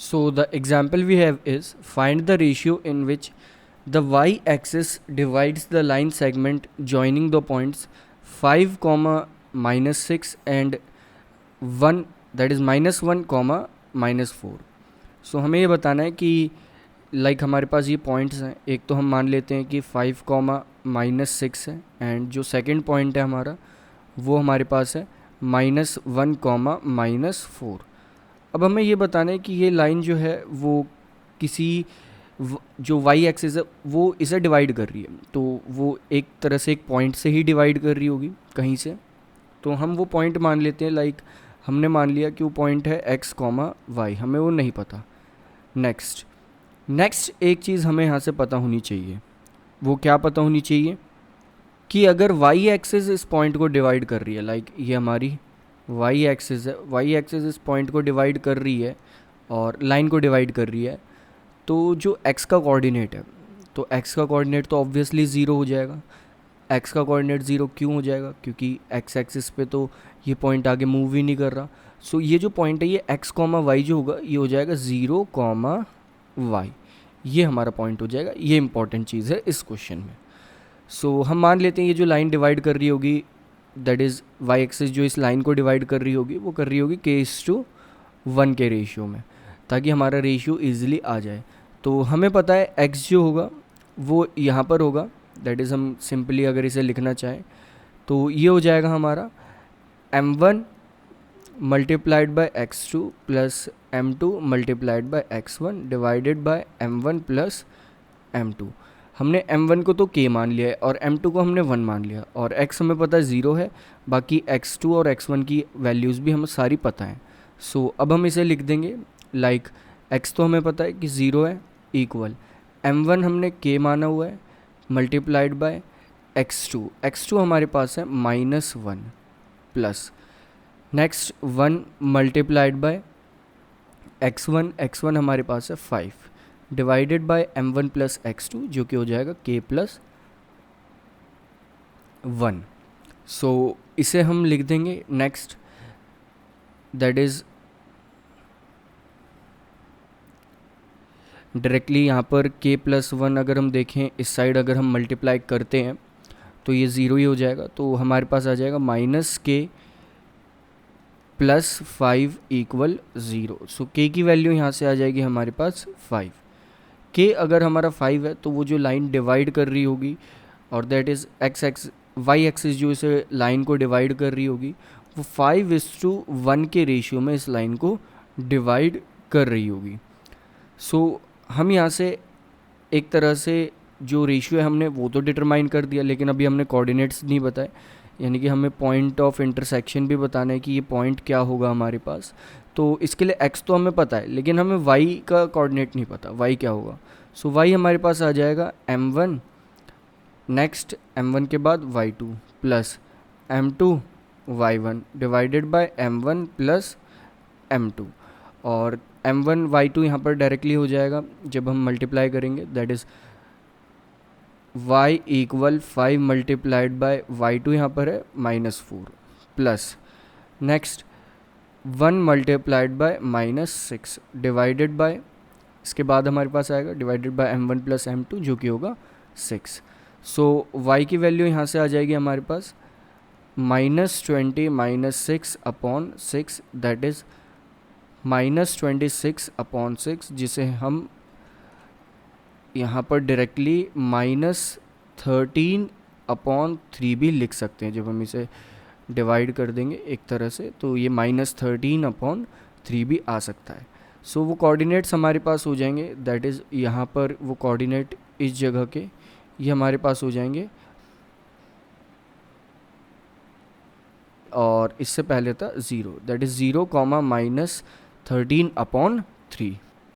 So the example we have is find the ratio in which the y-axis divides the line segment joining the points 5, -6 and 1, that is -1, -4. सो हमें ये बताना है कि हमारे पास ये points हैं. एक तो हम मान लेते हैं कि 5, -6 है, एंड जो सेकंड पॉइंट है हमारा वो हमारे पास है -1, -4. अब हमें ये बताना है कि ये लाइन जो है वो किसी जो वाई एक्सिस है वो इसे डिवाइड कर रही है, तो वो एक तरह से एक पॉइंट से ही डिवाइड कर रही होगी कहीं से. तो हम वो पॉइंट मान लेते हैं. हमने मान लिया कि वो पॉइंट है x, y. हमें वो नहीं पता. नेक्स्ट एक चीज़ हमें यहाँ से पता होनी चाहिए. वो क्या पता होनी चाहिए कि अगर वाई एक्सिस इस पॉइंट को डिवाइड कर रही है, ये हमारी वाई एक्सिस है, वाई एक्सिस इस पॉइंट को डिवाइड कर रही है और लाइन को डिवाइड कर रही है, तो जो x का कोऑर्डिनेट है, तो x का कोऑर्डिनेट तो ऑब्वियसली ज़ीरो हो जाएगा. x का कोऑर्डिनेट ज़ीरो क्यों हो जाएगा? क्योंकि x एक्सिस पे तो ये पॉइंट आगे मूव ही नहीं कर रहा. सो ये जो पॉइंट है ये x, y जो होगा ये हो जाएगा 0, y. ये हमारा पॉइंट हो जाएगा. ये इंपॉर्टेंट चीज़ है इस क्वेश्चन में. सो हम मान लेते हैं ये जो लाइन डिवाइड कर रही होगी, दैट इज़ वाई एक्सिस जो इस लाइन को डिवाइड कर रही होगी वो कर रही होगी k:1 के रेशियो में, ताकि हमारा रेशियो ईजिली आ जाए. तो हमें पता है x जो होगा वो यहाँ पर होगा, दैट इज़ हम सिंपली अगर इसे लिखना चाहें तो ये हो जाएगा हमारा m1 multiplied by x2 plus m2 multiplied by x1 divided by m1 plus m2. हमने m1 को तो k मान लिया है और m2 को हमने 1 मान लिया, और x हमें पता है 0 है, बाकी x2 और x1 की वैल्यूज़ भी हमें सारी पता है. सो अब हम इसे लिख देंगे x तो हमें पता है कि 0 है, इक्वल m1 हमने k माना हुआ है मल्टीप्लाइड बाय x2 हमारे पास है -1 plus next 1 multiplied by x1 हमारे पास है 5 divided by m1 plus x2 जो कि हो जाएगा k प्लस 1. सो इसे हम लिख देंगे नेक्स्ट, दैट इज़ डायरेक्टली यहाँ पर k प्लस 1 अगर हम देखें इस साइड अगर हम मल्टीप्लाई करते हैं तो ये 0 ही हो जाएगा. तो हमारे पास आ जाएगा -k प्लस 5 इक्वल 0. सो k की वैल्यू यहाँ से आ जाएगी हमारे पास 5. k अगर हमारा 5 है तो वो जो लाइन डिवाइड कर रही होगी, और दैट इज़ वाई एक्सिस जो इसे लाइन को डिवाइड कर रही होगी वो 5:1 के रेशियो में इस लाइन को डिवाइड कर रही होगी. सो हम यहाँ से एक तरह से जो रेशियो है हमने वो तो डिटरमाइन कर दिया, लेकिन अभी हमने कोऑर्डिनेट्स नहीं बताए, यानी कि हमें पॉइंट ऑफ इंटरसेक्शन भी बताना है कि ये पॉइंट क्या होगा हमारे पास. तो इसके लिए x तो हमें पता है, लेकिन हमें y का कोऑर्डिनेट नहीं पता y क्या होगा. सो y हमारे पास आ जाएगा m1, नेक्स्ट m1 के बाद y2 plus m2 y1 divided by m1 plus m2. और m1 y2 यहाँ पर डायरेक्टली हो जाएगा जब हम मल्टीप्लाई करेंगे, that is y equal 5 multiplied by y2 यहाँ पर है -4 plus next 1 multiplied by -6 divided by, इसके बाद हमारे पास आएगा divided by m1 plus m2 जो कि होगा 6. सो y की वैल्यू यहाँ से आ जाएगी हमारे पास -20 -6 अपॉन 6, दैट इज़ -26 अपॉन 6, जिसे हम यहाँ पर डायरेक्टली -13 अपॉन 3 भी लिख सकते हैं. जब हम इसे डिवाइड कर देंगे एक तरह से तो ये -13 अपॉन 3 भी आ सकता है. सो वो कोऑर्डिनेट्स हमारे पास हो जाएंगे, दैट इज़ यहाँ पर वो कोऑर्डिनेट इस जगह के ये हमारे पास हो जाएंगे, और इससे पहले था 0, दैट इज़ 0, -13 अपॉन 3.